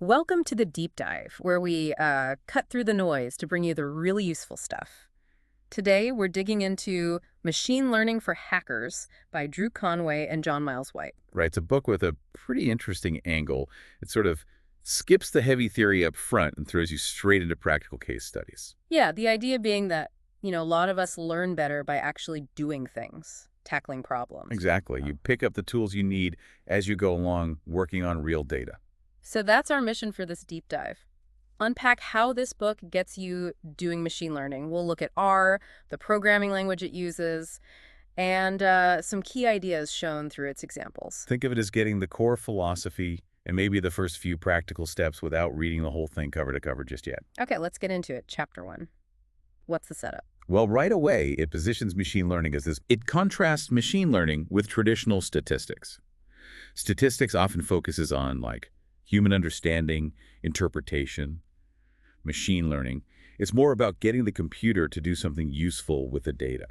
Welcome to the deep dive, where we cut through the noise to bring you the really useful stuff. Today, we're digging into Machine Learning for Hackers by Drew Conway and John Miles White. Right? It's a book with a pretty interesting angle. It sort of skips the heavy theory up front and throws you straight into practical case studies. Yeah, the idea being that, a lot of us learn better by actually doing things, tackling problems. Exactly. You pick up the tools you need as you go along working on real data. So that's our mission for this deep dive. Unpack how this book gets you doing machine learning. We'll look at R, the programming language it uses, and some key ideas shown through its examples. Think of it as getting the core philosophy and maybe the first few practical steps without reading the whole thing cover to cover just yet. Okay, let's get into it. Chapter 1. What's the setup? Well, right away, it positions machine learning as this. It contrasts machine learning with traditional statistics. Statistics often focuses on, like, human understanding, interpretation. Machine learning, it's more about getting the computer to do something useful with the data.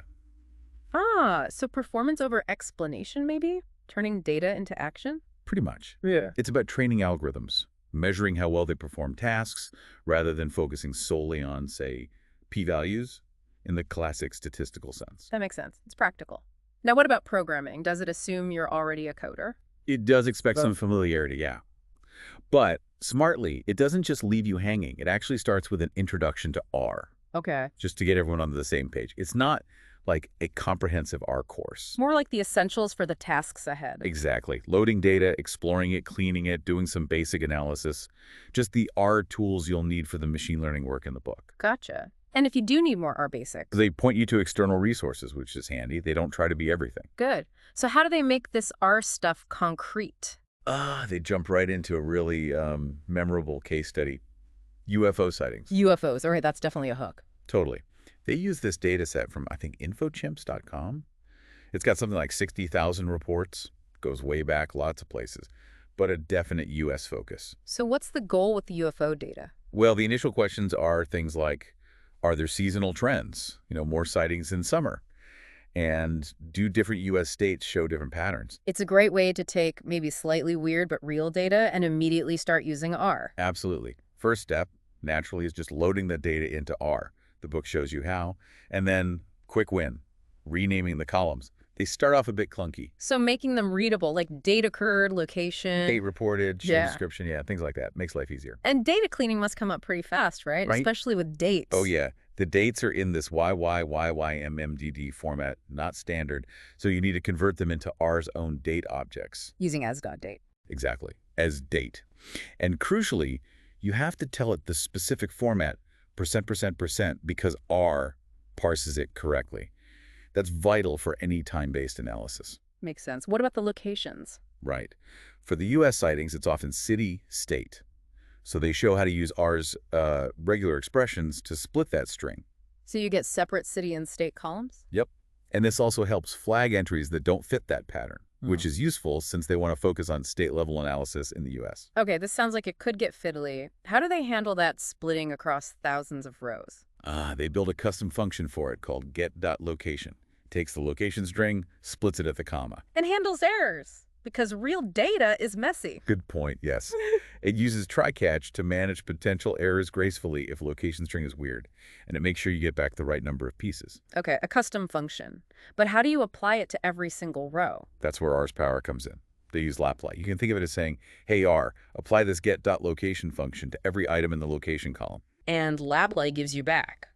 So performance over explanation, maybe? Turning data into action? Pretty much. Yeah. It's about training algorithms, measuring how well they perform tasks, rather than focusing solely on, say, p-values in the classic statistical sense. That makes sense. It's practical. Now, what about programming? Does it assume you're already a coder? It does expect some familiarity, yeah. But smartly, it doesn't just leave you hanging. It actually starts with an introduction to R, Okay. just to get everyone on the same page. It's not like a comprehensive R course. More like the essentials for the tasks ahead. Exactly. Loading data, exploring it, cleaning it, doing some basic analysis. Just the R tools you'll need for the machine learning work in the book. Gotcha. And if you do need more R basics? They point you to external resources, which is handy. They don't try to be everything. Good. So how do they make this R stuff concrete? They jump right into a really memorable case study. UFO sightings. UFOs. All right, that's definitely a hook. Totally. They use this data set from, I think, infochimps.com. It's got something like 60,000 reports. Goes way back, lots of places. But a definite U.S. focus. So what's the goal with the UFO data? Well, the initial questions are things like, are there seasonal trends? More sightings in summer. And do different U.S. states show different patterns? It's a great way to take maybe slightly weird but real data and immediately start using R. Absolutely. First step, naturally, is just loading the data into R. The book shows you how. And then, quick win, renaming the columns. They start off a bit clunky. So making them readable, like date occurred, location. Date reported, show Yeah. description, yeah, things like that. Makes life easier. And data cleaning must come up pretty fast, right? Right. Especially with dates. Oh, yeah. The dates are in this YYYYMMDD format, not standard, so you need to convert them into R's own date objects. Using as.date. Exactly, as date. And crucially, you have to tell it the specific format, %%%, because R parses it correctly. That's vital for any time-based analysis. Makes sense. What about the locations? Right. For the U.S. sightings, it's often city, state. So they show how to use R's regular expressions to split that string. So you get separate city and state columns? Yep. And this also helps flag entries that don't fit that pattern, which is useful since they want to focus on state-level analysis in the U.S. Okay, this sounds like it could get fiddly. How do they handle that splitting across thousands of rows? They build a custom function for it called get.location. Takes the location string, splits it at the comma. And handles errors, because real data is messy. Good point, yes. It uses try-catch to manage potential errors gracefully if location string is weird, and it makes sure you get back the right number of pieces. Okay, a custom function. But how do you apply it to every single row? That's where R's power comes in. They use lapply. You can think of it as saying, hey R, apply this get.location function to every item in the location column. And lapply gives you back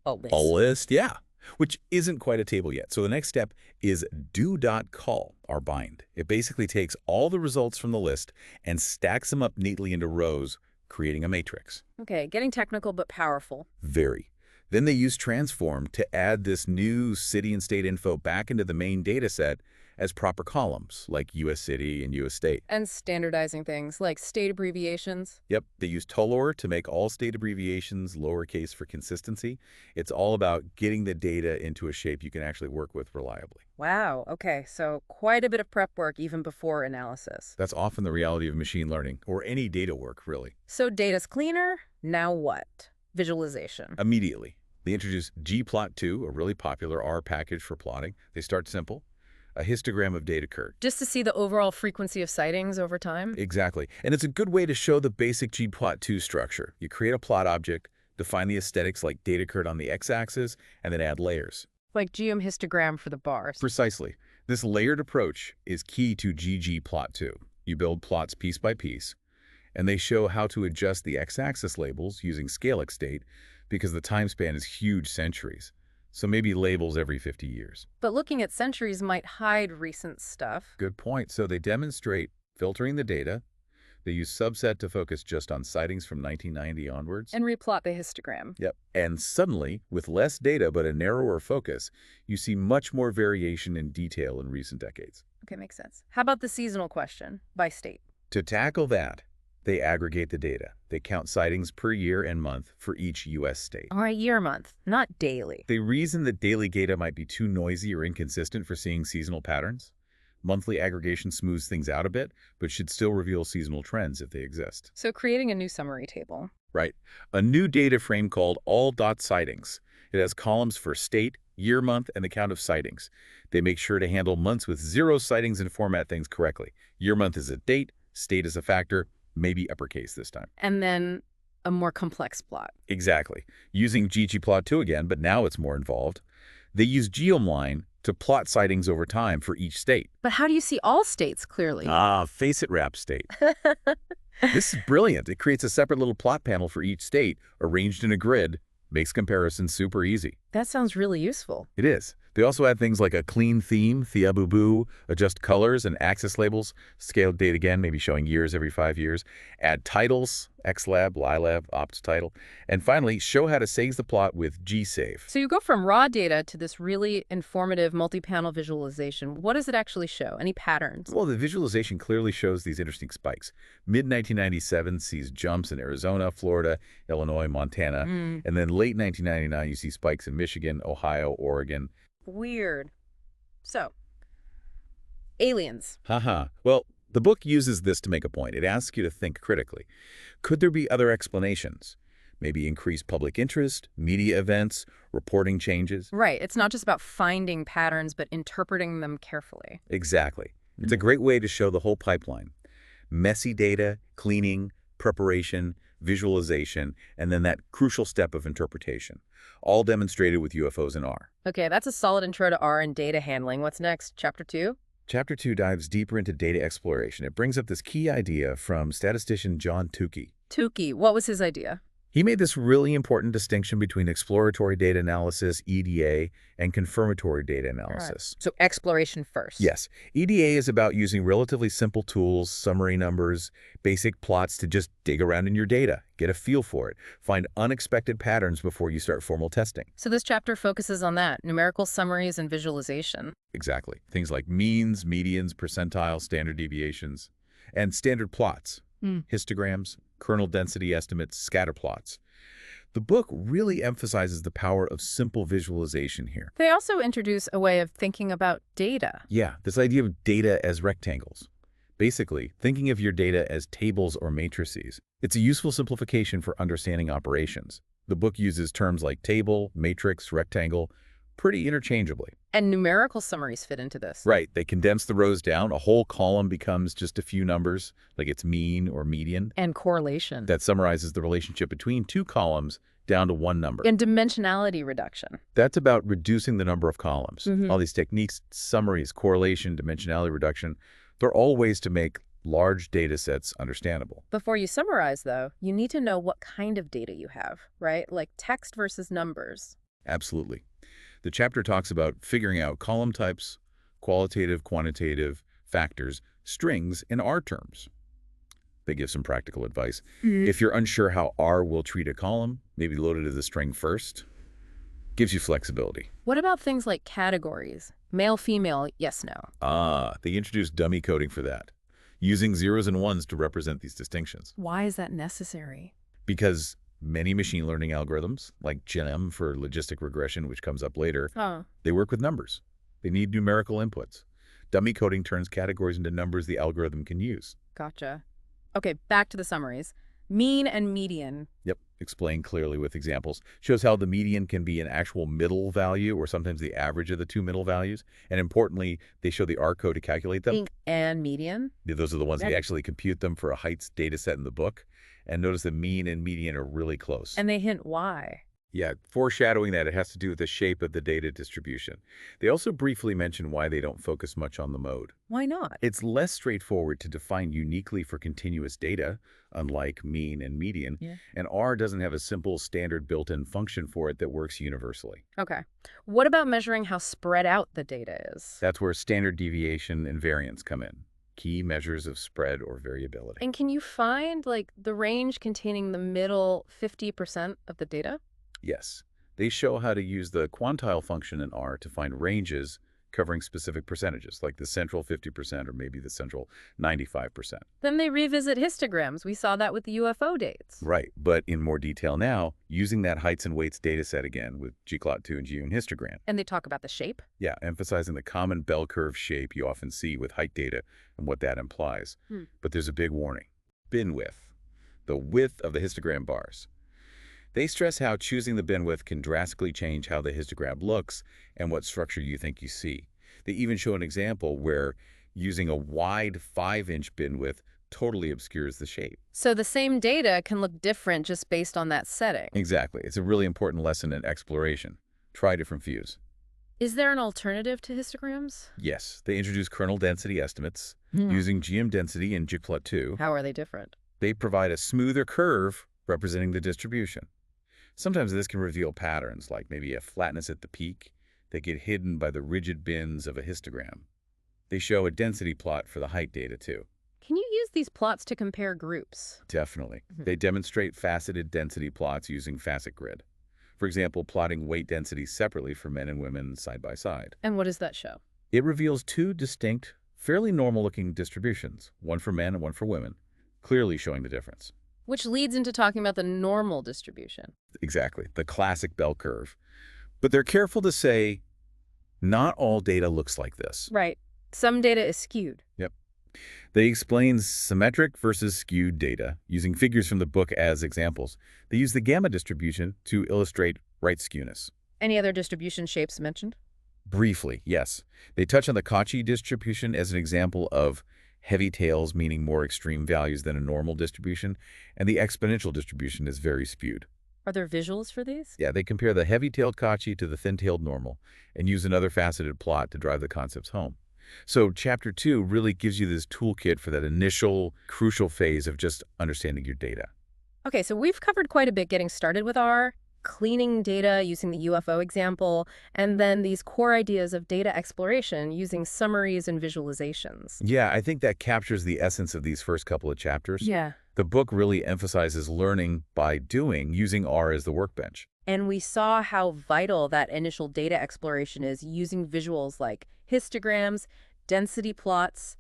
a list. A list, yeah. Which isn't quite a table yet. So the next step is do.call, our bind. It basically takes all the results from the list and stacks them up neatly into rows, creating a matrix. Okay, getting technical but powerful. Very. Then they use transform to add this new city and state info back into the main data set as proper columns, like U.S. city and U.S. state. And standardizing things, like state abbreviations. Yep, they use Tolor to make all state abbreviations lowercase for consistency. It's all about getting the data into a shape you can actually work with reliably. Wow, okay, so quite a bit of prep work even before analysis. That's often the reality of machine learning, or any data work, really. So data's cleaner, now what? Visualization. Immediately, they introduce gplot2, a really popular R package for plotting. They start simple. a histogram of data curve. Just to see the overall frequency of sightings over time? Exactly. And it's a good way to show the basic Gplot2 structure. You create a plot object, define the aesthetics like data curve on the x-axis, and then add layers. Like geom histogram for the bars. Precisely. This layered approach is key to ggplot2. You build plots piece by piece, and they show how to adjust the x-axis labels using scale state because the time span is huge centuries. So maybe labels every 50 years. But looking at centuries might hide recent stuff. Good point. So they demonstrate filtering the data. They use subset to focus just on sightings from 1990 onwards. And replot the histogram. Yep. And suddenly, with less data but a narrower focus, you see much more variation in detail in recent decades. Okay, makes sense. How about the seasonal question by state? To tackle that, they aggregate the data. They count sightings per year and month for each U.S. state. All right, year, month, not daily. They reason that daily data might be too noisy or inconsistent for seeing seasonal patterns. Monthly aggregation smooths things out a bit, but should still reveal seasonal trends if they exist. So creating a new summary table. Right. A new data frame called all.sightings. It has columns for state, year, month, and the count of sightings. They make sure to handle months with 0 sightings and format things correctly. Year, month is a date, state is a factor, maybe uppercase this time. And then a more complex plot. Exactly. Using ggplot2 again, but now it's more involved. They use geomline to plot sightings over time for each state. But how do you see all states clearly? Facet wrap state. This is brilliant. It creates a separate little plot panel for each state, arranged in a grid, makes comparisons super easy. That sounds really useful. It is. They also add things like a clean theme, Thiabubu, adjust colors and axis labels, scaled date again, maybe showing years every 5 years, add titles, XLab, LiLab, opt title, and finally, show how to save the plot with gsave. So you go from raw data to this really informative multi-panel visualization. What does it actually show? Any patterns? Well, the visualization clearly shows these interesting spikes. Mid-1997 sees jumps in Arizona, Florida, Illinois, Montana, and then late 1999 you see spikes in Michigan, Ohio, Oregon. Weird. So, aliens. Haha. Well, the book uses this to make a point. It asks you to think critically. Could there be other explanations? Maybe increased public interest, media events, reporting changes? Right. It's not just about finding patterns, but interpreting them carefully. Exactly. It's a great way to show the whole pipeline. Messy data, cleaning, preparation, visualization, and then that crucial step of interpretation, all demonstrated with UFOs in R. Okay, that's a solid intro to R and data handling. What's next? Chapter 2? Chapter 2 dives deeper into data exploration. It brings up this key idea from statistician John Tukey. Tukey, what was his idea? He made this really important distinction between exploratory data analysis, EDA, and confirmatory data analysis. Right. So exploration first. Yes. EDA is about using relatively simple tools, summary numbers, basic plots to just dig around in your data, get a feel for it, find unexpected patterns before you start formal testing. So this chapter focuses on that, numerical summaries and visualization. Exactly. Things like means, medians, percentiles, standard deviations, and standard plots, histograms, kernel density estimates, scatter plots. The book really emphasizes the power of simple visualization here. They also introduce a way of thinking about data. Yeah, this idea of data as rectangles. Basically, thinking of your data as tables or matrices. It's a useful simplification for understanding operations. The book uses terms like table, matrix, rectangle, pretty interchangeably. And numerical summaries fit into this. Right. They condense the rows down. A whole column becomes just a few numbers, like its mean or median. And correlation. That summarizes the relationship between two columns down to one number. And dimensionality reduction. That's about reducing the number of columns. All these techniques, summaries, correlation, dimensionality reduction, they're all ways to make large data sets understandable. Before you summarize, though, you need to know what kind of data you have, right? Like text versus numbers. Absolutely. The chapter talks about figuring out column types, qualitative, quantitative, factors, strings, and R terms. They give some practical advice. If you're unsure how R will treat a column, maybe load it as a string first. Gives you flexibility. What about things like categories? Male, female, yes, no. They introduced dummy coding for that, using zeros and ones to represent these distinctions. Why is that necessary? Because many machine learning algorithms, like GEM for logistic regression, which comes up later, they work with numbers. They need numerical inputs. Dummy coding turns categories into numbers the algorithm can use. Gotcha. Okay, back to the summaries. Mean and median. Yep, explained clearly with examples. Shows how the median can be an actual middle value or sometimes the average of the two middle values. And importantly, they show the R code to calculate them. Mean and median? Those are the ones That- that actually compute them for a heights data set in the book. And notice the mean and median are really close. And they hint why. Yeah, foreshadowing that it has to do with the shape of the data distribution. They also briefly mention why they don't focus much on the mode. Why not? It's less straightforward to define uniquely for continuous data, unlike mean and median, Yeah. and R doesn't have a simple standard built-in function for it that works universally. Okay. What about measuring how spread out the data is? That's where standard deviation and variance come in, key measures of spread or variability. And can you find, like, the range containing the middle 50% of the data? Yes, they show how to use the quantile function in R to find ranges covering specific percentages, like the central 50% or maybe the central 95%. Then they revisit histograms. We saw that with the UFO dates. Right, but in more detail now, using that heights and weights data set again with ggplot2 and GU histogram. And they talk about the shape. Yeah, emphasizing the common bell curve shape you often see with height data and what that implies. But there's a big warning. Bin width, the width of the histogram bars. They stress how choosing the bin width can drastically change how the histogram looks and what structure you think you see. They even show an example where using a wide 5-inch bin width totally obscures the shape. So the same data can look different just based on that setting. Exactly. It's a really important lesson in exploration. Try different views. Is there an alternative to histograms? Yes, they introduce kernel density estimates using GM density and ggplot2. How are they different? They provide a smoother curve representing the distribution. Sometimes this can reveal patterns, like maybe a flatness at the peak, that get hidden by the rigid bins of a histogram. They show a density plot for the height data, too. Can you use these plots to compare groups? Definitely. They demonstrate faceted density plots using facet grid. For example, plotting weight density separately for men and women side by side. And what does that show? It reveals two distinct, fairly normal-looking distributions, one for men and one for women, clearly showing the difference. Which leads into talking about the normal distribution. Exactly, the classic bell curve. But they're careful to say, not all data looks like this. Right. Some data is skewed. Yep. They explain symmetric versus skewed data using figures from the book as examples. They use the gamma distribution to illustrate right skewness. Any other distribution shapes mentioned? Briefly, yes. They touch on the Cauchy distribution as an example of heavy tails meaning more extreme values than a normal distribution, and the exponential distribution is very skewed. Are there visuals for these? Yeah, they compare the heavy-tailed Cauchy to the thin-tailed normal and use another faceted plot to drive the concepts home. So Chapter 2 really gives you this toolkit for that initial, crucial phase of just understanding your data. Okay, so we've covered quite a bit getting started with R, cleaning data using the UFO example, and then these core ideas of data exploration using summaries and visualizations. Yeah, I think that captures the essence of these first couple of chapters. Yeah. The book really emphasizes learning by doing, using R as the workbench. And we saw how vital that initial data exploration is using visuals like histograms, density plots,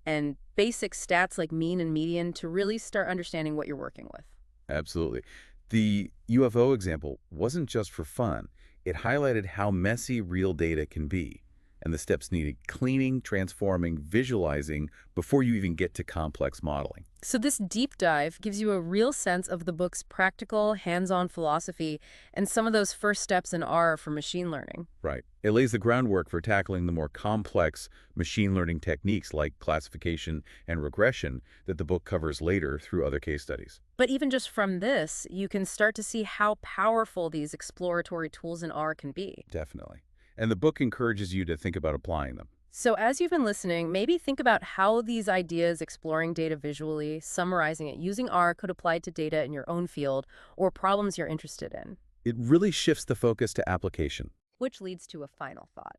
and basic stats like mean and median to really start understanding what you're working with. Absolutely. The UFO example wasn't just for fun. It highlighted how messy real data can be and the steps needed cleaning, transforming, visualizing before you even get to complex modeling. So this deep dive gives you a real sense of the book's practical, hands-on philosophy and some of those first steps in R for machine learning. Right. It lays the groundwork for tackling the more complex machine learning techniques like classification and regression that the book covers later through other case studies. But even just from this, you can start to see how powerful these exploratory tools in R can be. Definitely. And the book encourages you to think about applying them. So as you've been listening, maybe think about how these ideas, exploring data visually, summarizing it using R, could apply to data in your own field or problems you're interested in. It really shifts the focus to application. Which leads to a final thought.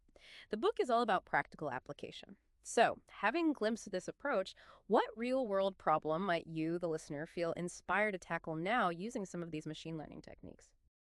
The book is all about practical application. So, having glimpsed this approach, what real-world problem might you, the listener, feel inspired to tackle now using some of these machine learning techniques?